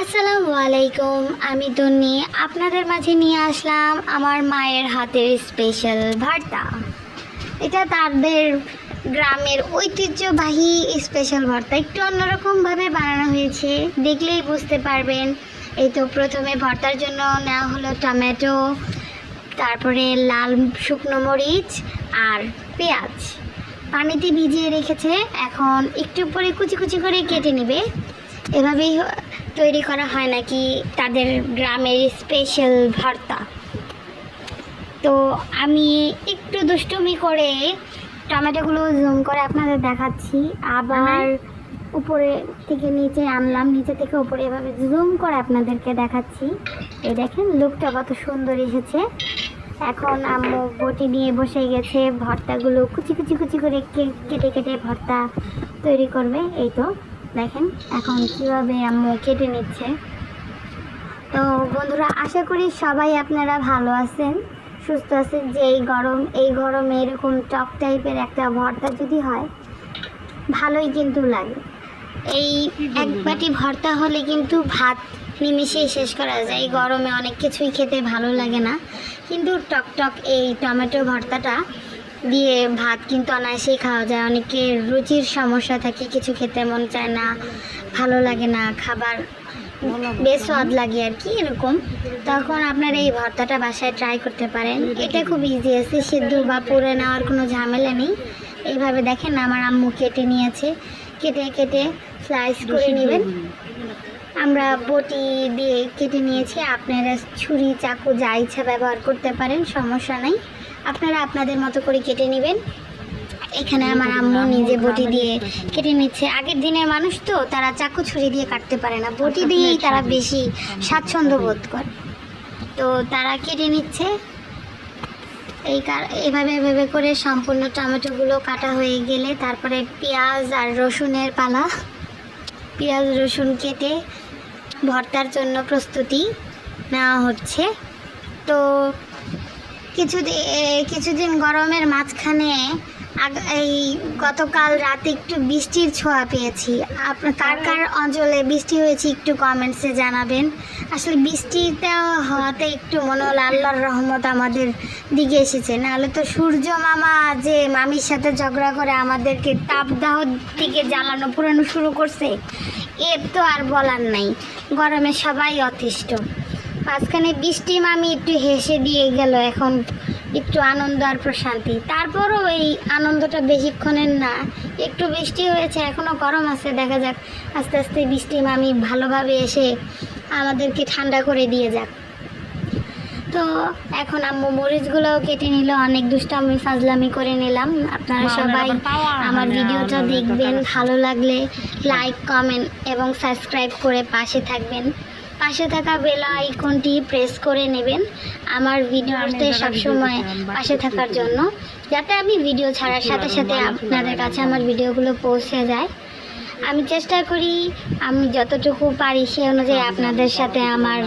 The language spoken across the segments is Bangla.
আসসালামু আলাইকুম। আমি তন্নি আপনাদের মাঝে নিয়ে আসলাম আমার মায়ের হাতের স্পেশাল ভর্তা। এটা তাদের গ্রামের ঐতিহ্যবাহী স্পেশাল ভর্তা, একটু অন্যরকমভাবে বানানো হয়েছে, দেখলেই বুঝতে পারবেন। এই তো প্রথমে ভর্তার জন্য নেওয়া হলো টমেটো, তারপরে লাল শুকনো মরিচ আর পেঁয়াজ পানিতে ভিজিয়ে রেখেছে। এখন একটু পরে কুচি কুচি করে কেটে নেবে। এভাবেই তৈরি করা হয় নাকি তাদের গ্রামের স্পেশাল ভর্তা। তো আমি একটু দুষ্টুমি করে টমেটোগুলো জুম করে আপনাদের দেখাচ্ছি, আবার উপরে থেকে নিচে আনলাম, নিচে থেকে উপরে এভাবে জুম করে আপনাদেরকে দেখাচ্ছি। এই দেখেন লুকটা কত সুন্দর এসেছে। এখন আম্মু বটি নিয়ে বসে গেছে, ভর্তাগুলো কুচি কুচি কুচি করে কেটে কেটে ভর্তা তৈরি করবে। এই তো দেখেন এখন কীভাবে আম্মু কেটে নিচ্ছে। তো বন্ধুরা, আশা করি সবাই আপনারা ভালো আছেন, সুস্থ আছেন। যে এই গরমে এরকম টক টাইপের একটা ভর্তা যদি হয় ভালোই কিন্তু লাগে। এই এক বাটি ভর্তা হলে কিন্তু ভাত নিমিশেই শেষ করা যায়। এই গরমে অনেক কিছুই খেতে ভালো লাগে না, কিন্তু টক টক এই টমেটো ভর্তাটা দিয়ে ভাত কিন্তু অনায়াসেই খাওয়া যায়। অনেকের রুচির সমস্যা থাকে, কিছু খেতে মন চায় না, ভালো লাগে না, খাবার বেশ স্বাদ লাগে আর কি এরকম। তখন আপনারা এই ভর্তাটা বাসায় ট্রাই করতে পারেন। এটা খুব ইজি আছে, সিদ্ধ বা পুড়ে নেওয়ার কোনো ঝামেলা নেই। এইভাবে দেখেন আমার আম্মু কেটে নিয়েছে, কেটে কেটে স্লাইস করে নেবেন। আমরা বটি দিয়ে কেটে নিয়েছি, আপনারা ছুরি চাকু যা ইচ্ছা ব্যবহার করতে পারেন, সমস্যা নেই। আপনারা আপনাদের মতো করে কেটে নেবেন। এখানে আমার আম্মু নিজে বটি দিয়ে কেটে নিচ্ছে। আগের দিনের মানুষ তো, তারা চাকু ছুরি দিয়ে কাটতে পারে না, বটি দিয়েই তারা বেশি স্বাচ্ছন্দ্য বোধ করে। তো তারা কেটে নিচ্ছে এইভাবে এভাবে করে। সম্পূর্ণ টমেটোগুলো কাটা হয়ে গেলে তারপরে পেঁয়াজ আর রসুনের পালা। পেঁয়াজ রসুন কেটে ভর্তার জন্য প্রস্তুতি নেওয়া হচ্ছে। তো কিছুদিন গরমের মাঝখানে এই গতকাল রাতে একটু বৃষ্টির ছোঁয়া পেয়েছি। আপনার কার কার অঞ্চলে বৃষ্টি হয়েছে একটু কমেন্টসে জানাবেন। আসলে বৃষ্টিটা হওয়াতে একটু মনে হলো আল্লাহর রহমত আমাদের দিকে এসেছে, নাহলে তো সূর্য মামা যে মামির সাথে ঝগড়া করে আমাদেরকে তাপদাহ দিকে জ্বালানো পুরানো শুরু করছে, এর তো আর বলার নাই। গরমে সবাই অতিষ্ঠ। মাঝখানে বৃষ্টি মামি একটু হেসে দিয়ে গেল, এখন একটু আনন্দ আর প্রশান্তি। তারপরও এই আনন্দটা বেশিক্ষণের না, একটু বৃষ্টি হয়েছে, এখনও গরম আছে। দেখা যাক আস্তে আস্তে বৃষ্টি মামি ভালোভাবে এসে আমাদেরকে ঠান্ডা করে দিয়ে যাক। তো এখন আম্মু মরিচগুলোও কেটে নিল, অনেক দুষ্টামি ফাজলামি করে নিলাম। আপনারা সবাই আমার ভিডিওটা দেখবেন, ভালো লাগলে লাইক কমেন্ট এবং সাবস্ক্রাইব করে পাশে থাকবেন। পাশে থাকা বেল আইকনটি প্রেস করে নেবেন আমার ভিডিওতে সবসময় পাশে থাকার জন্য, যাতে আমি ভিডিও ছাড়ার সাথে সাথে আপনাদের কাছে আমার ভিডিওগুলো পৌঁছে যায়। আমি চেষ্টা করি আমি যতটুকু পারি সে অনুযায়ী আপনাদের সাথে আমার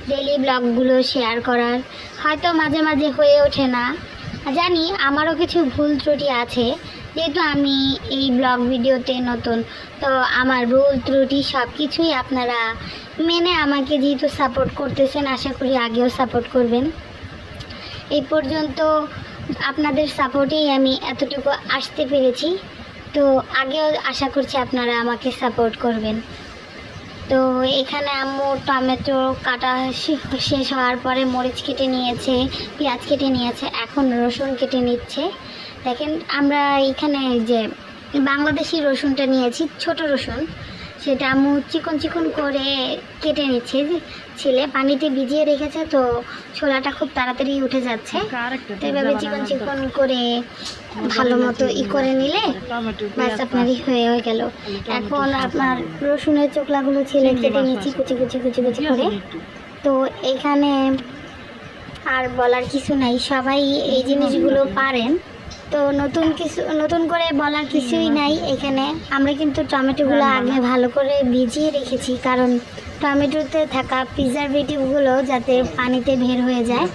ডেইলি ব্লগগুলো শেয়ার করার। হয়তো মাঝে মাঝে হয়ে ওঠে না, জানি আমারও কিছু ভুল ত্রুটি আছে, যেহেতু আমি এই ব্লগ ভিডিওতে নতুন। তো আমার ভুল ত্রুটি সব কিছুই আপনারা মেনে আমাকে যেহেতু সাপোর্ট করতেছেন, আশা করি আগেও সাপোর্ট করবেন। এই পর্যন্ত আপনাদের সাপোর্টেই আমি এতটুকু আসতে পেরেছি, তো আগেও আশা করছি আপনারা আমাকে সাপোর্ট করবেন। তো এখানে আম্মু টমেটো কাটা শেষ হওয়ার পরে মরিচ কেটে নিয়েছে, পেঁয়াজ কেটে নিয়েছে, এখন রসুন কেটে নিচ্ছে। দেখেন আমরা এখানে যে বাংলাদেশি রসুনটা নিয়েছি, ছোট রসুন, সেটা আম্মু চিকন চিকন করে কেটে নিচ্ছে। ছেলে পানিতে ভিজিয়ে রেখেছে, তো ছোলাটা খুব তাড়াতাড়ি উঠে যাচ্ছে। তো এভাবে চিকন চিকন করে ভালো মতো করে নিলে ব্যাস আপনারই হয়ে গেল। এখন আপনার রসুনের চোখলাগুলো ছেলে কেটে নিচ্ছি কুচি কুচি কুচি কুচি করে। তো এখানে আর বলার কিছু নাই, সবাই এই জিনিসগুলো পারেন, তো নতুন করে বলার কিছুই নাই। এখানে আমরা কিন্তু টমেটোগুলো আগে ভালো করে ভিজিয়ে রেখেছি, কারণ টমেটোতে থাকা প্রিজারভেটিভগুলো যাতে পানিতে বের হয়ে যায়।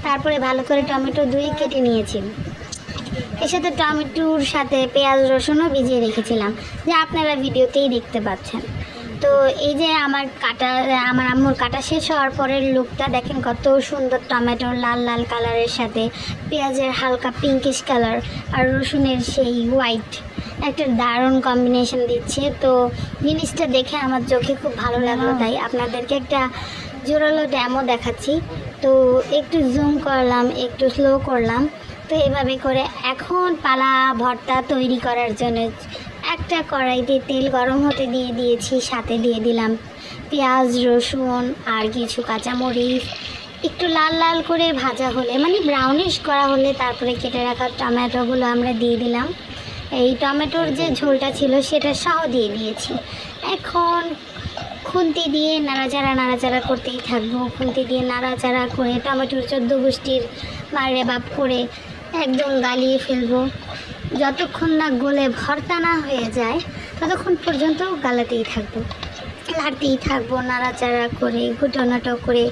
তারপরে ভালো করে টমেটো ধুয়ে কেটে নিয়েছি। এর সাথে টমেটোর সাথে পেঁয়াজ রসুনও ভিজিয়ে রেখেছিলাম, যা আপনারা ভিডিওতেই দেখতে পাচ্ছেন। তো এই যে আমার আম্মুর কাটা শেষ হওয়ার পরের লুকটা দেখেন, কত সুন্দর টমেটোর লাল লাল কালারের সাথে পেঁয়াজের হালকা পিঙ্কিশ কালার আর রসুনের সেই হোয়াইট, একটা দারুণ কম্বিনেশন দিচ্ছে। তো জিনিসটা দেখে আমার চোখে খুব ভালো লাগলো, তাই আপনাদেরকে একটা জোরালো ড্যামও দেখাচ্ছি। তো একটু জুম করলাম, একটু স্লো করলাম। তো এভাবে করে এখন পালা ভর্তা তৈরি করার জন্য একটা কড়াইতে তেল গরম হতে দিয়ে দিয়েছি, সাথে দিয়ে দিলাম পেঁয়াজ, রসুন আর কিছু কাঁচামরিচ। একটু লাল লাল করে ভাজা হলে, মানে ব্রাউনিশ করা হলে, তারপরে কেটে রাখা টমেটোগুলো আমরা দিয়ে দিলাম। এই টমেটোর যে ঝোলটা ছিল সেটা সহ দিয়ে দিয়েছি। এখন খুন্তি দিয়ে নাড়াচাড়া করতেই থাকবো। খুন্তি দিয়ে নাড়াচাড়া করে টমেটোর 14 গোষ্ঠীর মারে বাপ করে একদম গালিয়ে ফেলবো। যতক্ষণ না গলে ভর্তা না হয়ে যায় ততক্ষণ পর্যন্ত গালাতেই থাকবো, লাড়তেই থাকবো, নাড়াচাড়া করে ঘুটনাটো করে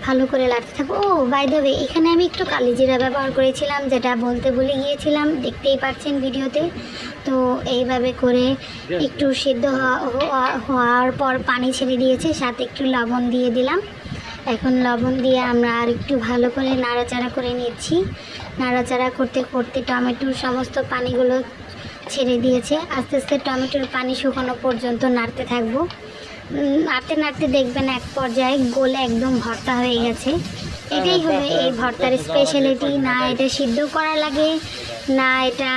ভালো করে লাড়তে থাকবো। ও বাই দ্য ওয়ে, এখানে আমি একটু কালিজিরা ব্যবহার করেছিলাম, যেটা বলতে ভুলে গিয়েছিলাম, দেখতেই পাচ্ছেন ভিডিওতে। তো এইভাবে করে একটু সিদ্ধ হওয়ার পর পানি ছেড়ে দিয়েছে, সাথে একটু লবণ দিয়ে দিলাম। এখন লবণ দিয়ে আমরা আর একটু ভালো করে নাড়াচাড়া করে নিচ্ছি। নাড়াচাড়া করতে করতে টমেটোর সমস্ত পানিগুলো ছেড়ে দিয়েছে। আস্তে আস্তে টমেটোর পানি শুকানো পর্যন্ত নাড়তে থাকবো। নাড়তে নাড়তে দেখবেন এক পর্যায়ে গলে একদম ভর্তা হয়ে গেছে। এটাই হবে এই ভর্তার স্পেশালিটি। না এটা সিদ্ধ করা লাগে, না এটা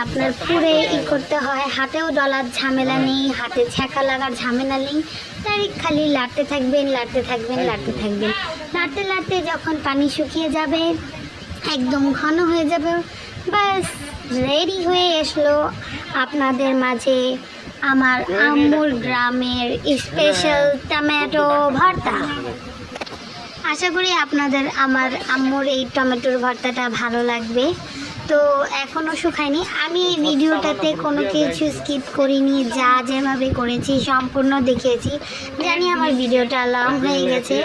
আপনার পুরে করতে হয়, হাতেও ডলার ঝামেলা নেই, হাতে ছ্যাঁকা লাগার ঝামেলা নেই। ডাইরেক্ট খালি লাড়তে থাকবেন, লাড়তে থাকবেন, লাড়তে থাকবেন। লাড়তে লাড়তে যখন পানি শুকিয়ে যাবে, একদম ঘন হয়ে যাবে, বাস রেডি হয়ে আসলো আপনাদের মাঝে আমার আম্মুর গ্রামের স্পেশাল টমেটো ভর্তা। আশা করি আপনাদের আমার আম্মুর এই টমেটোর ভর্তাটা ভালো লাগবে। তো এখনও শুকায়নি, আমি এই ভিডিওটাতে কোনো কিছু স্কিপ করিনি, যা যেভাবে করেছি সম্পূর্ণ দেখিয়েছি। জানি আমার ভিডিওটা লং হয়ে গেছে,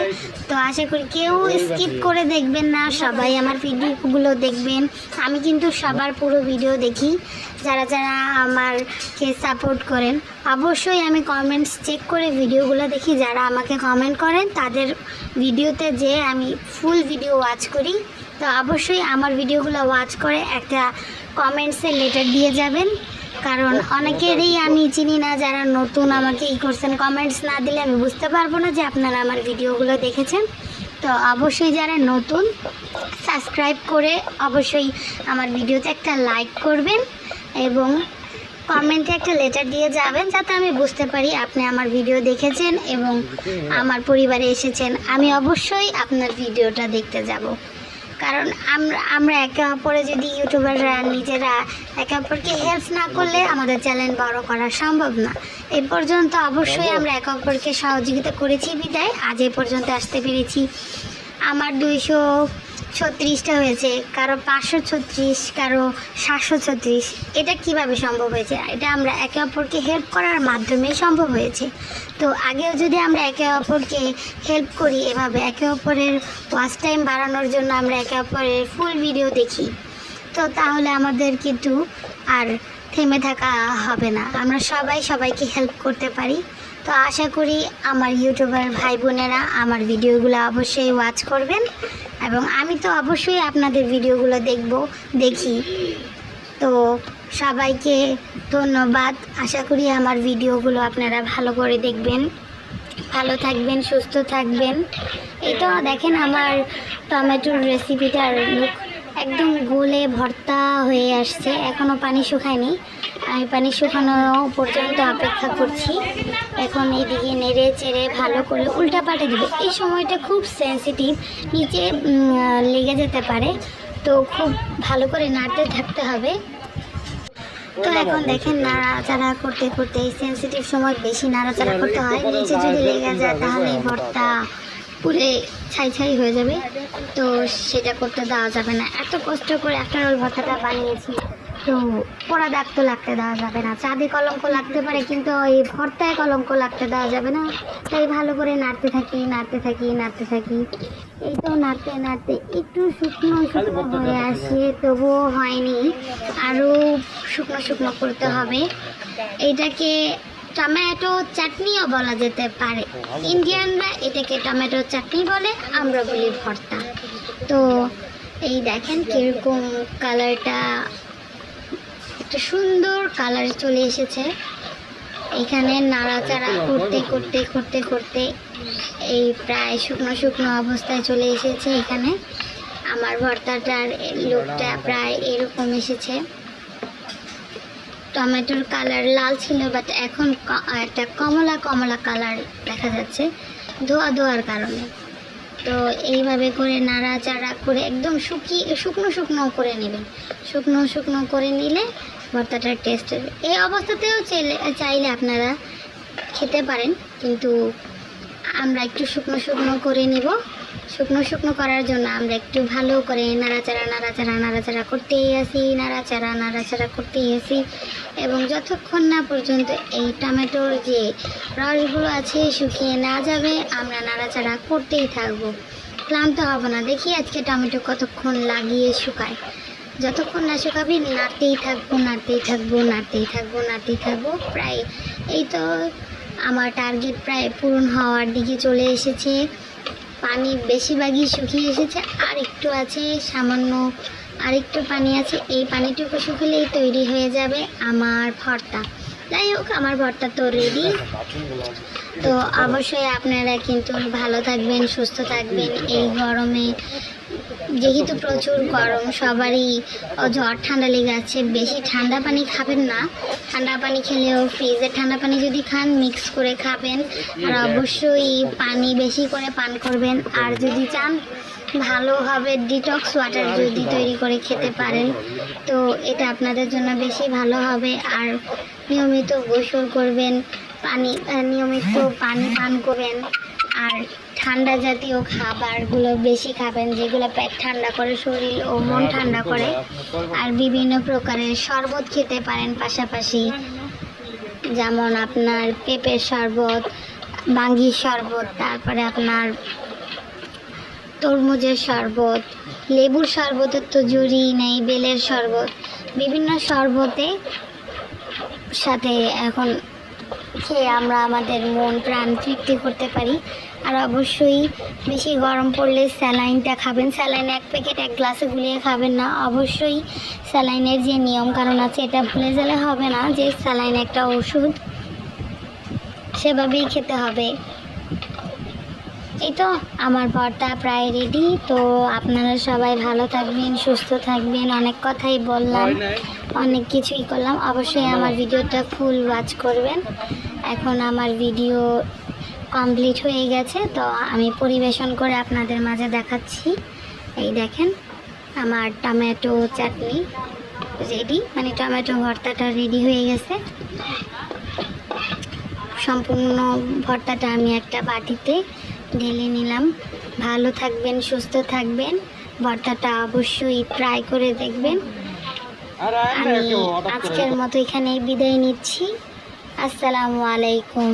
তো আশা করি কেউ স্কিপ করে দেখবেন না, সবাই আমার ভিডিওগুলো দেখবেন। আমি কিন্তু সবার পুরো ভিডিও দেখি, যারা যারা আমাকে সাপোর্ট করেন। অবশ্যই আমি কমেন্টস চেক করে ভিডিওগুলো দেখি, যারা আমাকে কমেন্ট করেন তাদের ভিডিওতে যে আমি ফুল ভিডিও ওয়াচ করি। তো অবশ্যই আমার ভিডিওগুলো ওয়াচ করে একটা কমেন্টসে লেটার দিয়ে যাবেন, কারণ অনেকেরই আমি চিনি না, যারা নতুন আমাকে করছেন। কমেন্টস না দিলে আমি বুঝতে পারবো না যে আপনারা আমার ভিডিওগুলো দেখেছেন। তো অবশ্যই যারা নতুন, সাবস্ক্রাইব করে অবশ্যই আমার ভিডিওতে একটা লাইক করবেন এবং কমেন্টে একটা লেটার দিয়ে যাবেন, যাতে আমি বুঝতে পারি আপনি আমার ভিডিও দেখেছেন এবং আমার পরিবারে এসেছেন। আমি অবশ্যই আপনার ভিডিওটা দেখতে যাব, কারণ আমরা একে অপরে যদি ইউটিউবাররা নিজেরা একে অপরকে হেল্প না করলে আমাদের চ্যানেল বড় করা সম্ভব না। এই পর্যন্ত অবশ্যই আমরা একে অপরকে সহযোগিতা করেছি বিদায় আজ এই পর্যন্ত আসতে পেরেছি। আমার 236টা হয়েছে, কারো 536, কারো 736। এটা কিভাবে সম্ভব হয়েছে? এটা আমরা একে অপরকে হেল্প করার মাধ্যমে সম্ভব হয়েছে। তো আগেও যদি আমরা একে অপরকে হেল্প করি, এভাবে একে অপরের ওয়াচ টাইম বাড়ানোর জন্য আমরা একে অপরের ফুল ভিডিও দেখি, তো তাহলে আমাদের কিন্তু আর থেমে থাকা হবে না, আমরা সবাই সবাইকে হেল্প করতে পারি। তো আশা করি আমার ইউটিউবার ভাই বোনেরা আমার ভিডিওগুলো অবশ্যই ওয়াচ করবেন এবং আমি তো অবশ্যই আপনাদের ভিডিওগুলো দেখি। তো সবাইকে ধন্যবাদ। আশা করি আমার ভিডিওগুলো আপনারা ভালো করে দেখবেন। ভালো থাকবেন, সুস্থ থাকবেন। এটা দেখেন আমার টমেটোর রেসিপিটার লুক একদম গলে ভর্তা হয়ে আসছে, এখনও পানি শুকায়নি। আমি পানি শুকানো পর্যন্ত অপেক্ষা করছি। এখন এইদিকে নেড়ে চেড়ে ভালো করে উল্টা পাল্টে দেবে। এই সময়টা খুব সেন্সিটিভ, নিচে লেগে যেতে পারে, তো খুব ভালো করে নাড়তে থাকতে হবে। তো এখন দেখেন নাড়াচাড়া করতে করতে, এই সেন্সিটিভ সময় বেশি নাড়াচাড়া করতে হয়, নিচে যদি লেগে যায় তাহলে ভর্তা পুরে ছাই হয়ে যাবে। তো সেটা করতে দেওয়া যাবে না। এত কষ্ট করে আফটার অল ভর্তাটা বানিয়েছি, তো পোড়া দাগ তো লাগতে দেওয়া যাবে না। চাঁদে কলঙ্ক লাগতে পারে, কিন্তু এই ভর্তায় কলঙ্ক লাগতে দেওয়া যাবে না। তাই ভালো করে নাড়তে থাকি। এই তো নাড়তে নাড়তে একটু শুকনো হয়ে আসে, তবুও হয়নি, আরও শুকনো করতে হবে। এইটাকে টমেটো চাটনিও বলা যেতে পারে। ইন্ডিয়ানরা এটাকে টমেটো চাটনি বলে, আমরা বলি ভর্তা। তো এই দেখেন কীরকম কালারটা, একটা সুন্দর কালার চলে এসেছে। এখানে নাড়াচাড়া করতে করতে করতে করতে এই প্রায় শুকনো শুকনো অবস্থায় চলে এসেছে। এখানে আমার ভর্তাটার লুকটা প্রায় এরকম এসেছে। টমেটোর কালার লাল ছিল, বাট এখন একটা কমলা কমলা কালার দেখা যাচ্ছে ধোয়ার কারণে। তো এইভাবে করে নাড়াচাড়া করে একদম শুকনো শুকনো করে নেবেন। শুকনো শুকনো করে নিলে ভর্তাটার টেস্ট হবে। এই অবস্থাতেও চাইলে আপনারা খেতে পারেন, কিন্তু আমরা একটু শুকনো শুকনো করে নেব। শুকনো শুকনো করার জন্য আমরা একটু ভালো করে নাড়াচাড়া করতেই আসি এবং যতক্ষণ না পর্যন্ত এই টমেটোর যে রসগুলো আছে শুকিয়ে না যাবে আমরা নাড়াচাড়া করতেই থাকবো, ক্লান্ত হব না। দেখি আজকে টমেটো কতক্ষণ লাগিয়ে শুকায়। যতক্ষণ না শুকাবি নাড়তেই থাকবো। প্রায় এই তো আমার টার্গেট প্রায় পূরণ হওয়ার দিকে চলে এসেছে। পানি বেশিরভাগই শুকিয়ে এসেছে, আর একটু আছে, সামান্য আরেকটু পানি আছে। এই পানিটুকু শুকলেই তৈরি হয়ে যাবে আমার ভর্তা। যাই হোক, আমার ভর্তা তো রেডি। তো অবশ্যই আপনারা কিন্তু ভালো থাকবেন, সুস্থ থাকবেন। এই গরমে যেহেতু প্রচুর গরম, সবারই জ্বর ঠান্ডা লেগে আছে। বেশি ঠান্ডা পানি খাবেন না, ঠান্ডা পানি খেলেও ফ্রিজের ঠান্ডা পানি যদি খান মিক্স করে খাবেন, আর অবশ্যই পানি বেশি করে পান করবেন। আর যদি চান ভালোভাবে ডিটক্স ওয়াটার যদি তৈরি করে খেতে পারেন তো এটা আপনাদের জন্য বেশি ভালো হবে। আর নিয়মিত গোসল করবেন, নিয়মিত পানি পান করবেন, আর ঠান্ডা জাতীয় খাবারগুলো বেশি খাবেন, যেগুলো পেট ঠান্ডা করে, শরীর ও মন ঠান্ডা করে। আর বিভিন্ন প্রকারের শরবত খেতে পারেন পাশাপাশি, যেমন আপনার পেঁপের শরবত, বাঙ্গির শরবত, তারপরে আপনার তরমুজের শরবত, লেবুর শরবতের তো জুড়ি নেই, বেলের শরবত, বিভিন্ন শরবতে সাথে এখন খেয়ে আমরা আমাদের মন প্রাণ তৃপ্তি করতে পারি। আর অবশ্যই বেশি গরম পড়লে স্যালাইনটা খাবেন। স্যালাইন 1 প্যাকেট 1 গ্লাসে গুলিয়ে খাবেন না। অবশ্যই স্যালাইনের যে নিয়ম কারণ আছে এটা ভুলে গেলে হবে না, যে স্যালাইন একটা ওষুধ, সেভাবেই খেতে হবে। এই তো আমার ভর্তা প্রায় রেডি। তো আপনারা সবাই ভালো থাকবেন, সুস্থ থাকবেন। অনেক কথাই বললাম, অনেক কিছুই করলাম। অবশ্যই আমার ভিডিওটা ফুল ওয়াচ করবেন। এখন আমার ভিডিও কমপ্লিট হয়ে গেছে, তো আমি পরিবেশন করে আপনাদের মাঝে দেখাচ্ছি। এই দেখেন আমার টমেটো চাটনি রেডি, মানে টমেটো ভর্তাটা রেডি হয়ে গেছে। সম্পূর্ণ ভর্তাটা আমি একটা বাটিতে ঢেলে নিলাম। ভালো থাকবেন, সুস্থ থাকবেন। ভর্তাটা অবশ্যই ট্রাই করে দেখবেন। আমি আজকের মতো এখানেই বিদায় নিচ্ছি। আসসালামু আলাইকুম।